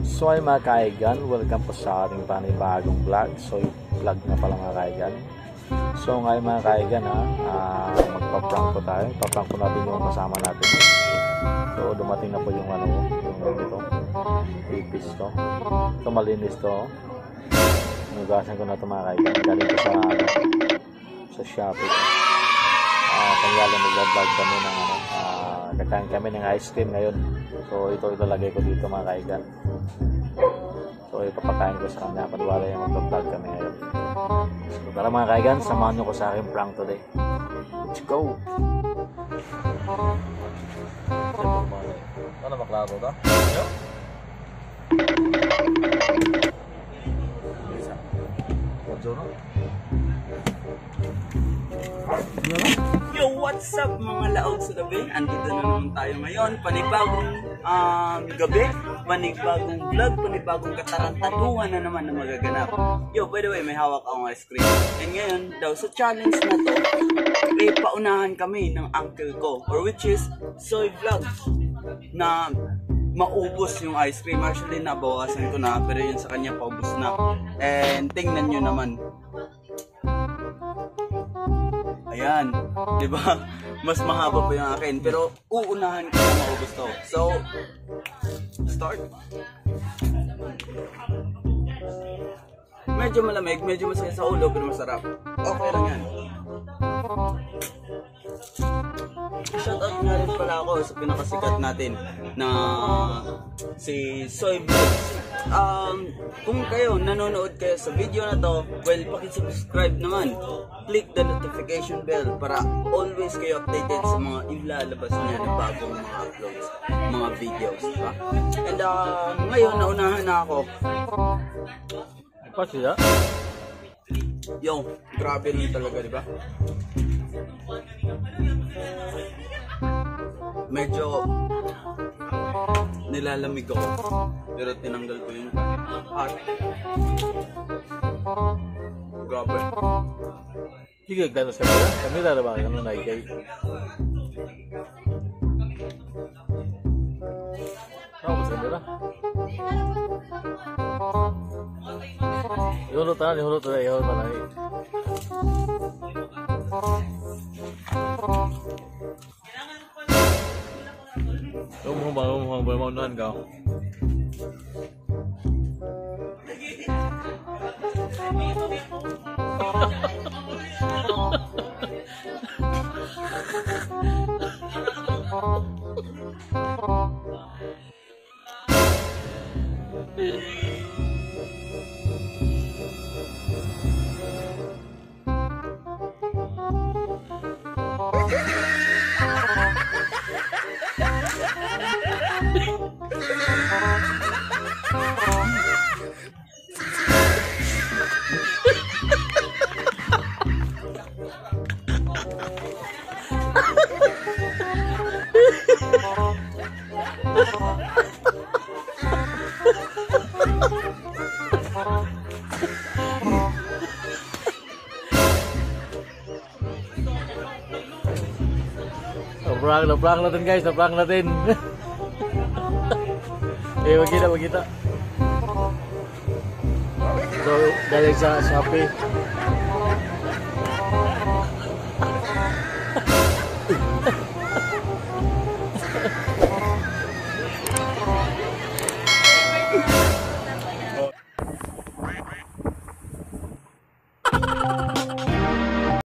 So ay mga kaigan, welcome po sa ating panibagong vlog. So vlog na pala mga kaigan. So ngayon mga kaigan magpa-prank po tayo. Pa-prank po natin yung kasama natin. So dumating na po yung yung ito. Ipis to. Ito malinis to. Nugasan ko na ito mga kaigan. Galing ko sa Shopee. Pangyalan mag-vlog kami ng kakain kami ng ice cream ngayon. So ito ilalagay ko dito mga kaigan. So ipapakain ko sa kanya. Paniwala yung mag-vlog kami ngayon. So tara mga kaigan, samahan nyo ko sa aking prank today. Let's go! Ano maklaro ka? Ano? Yo, what's up mga laog sa gabi? Andito na naman tayo ngayon. Panibagong gabi, panibagong vlog, panibagong katarantaduhan na naman na magaganap. Yo, by the way, may hawak akong ice cream. And ngayon, daw sa challenge na to, paunahan kami ng uncle ko, or which is Soy Vlogs, na maubos yung ice cream. Actually, nabawasan ko na, pero yun sa kanya paubos na. And tingnan nyo naman. Ayan, di ba? Mas mahaba pa yung akin, pero uunahan ko na maubos to. So, start. Medyo malamig, medyo masakit sa ulo, pero masarap. Okay lang yan. Shoutout nga rin pala ako sa pinakasikat natin na si Soy Vlogs. Kung kayo nanonood kayo sa video na to, well, pakisubscribe naman. Click the notification bell para always kayo updated sa mga ilalabas niya na bagong mga uploads, mga videos, diba? And ngayon, naunahan na ako. Apa siya? Yo, grabe rin talaga, diba? Medyo nilalamig ako, pero tinanggal ko yung heart. Grabe. Sige, gano'n sa kanya. Kami lalabang kami na ikay. Mas ganda na. Ihulot na. Umubang maunahan ka. Prank natin guys, prank natin. Wag kita. So, galing sa Shopee.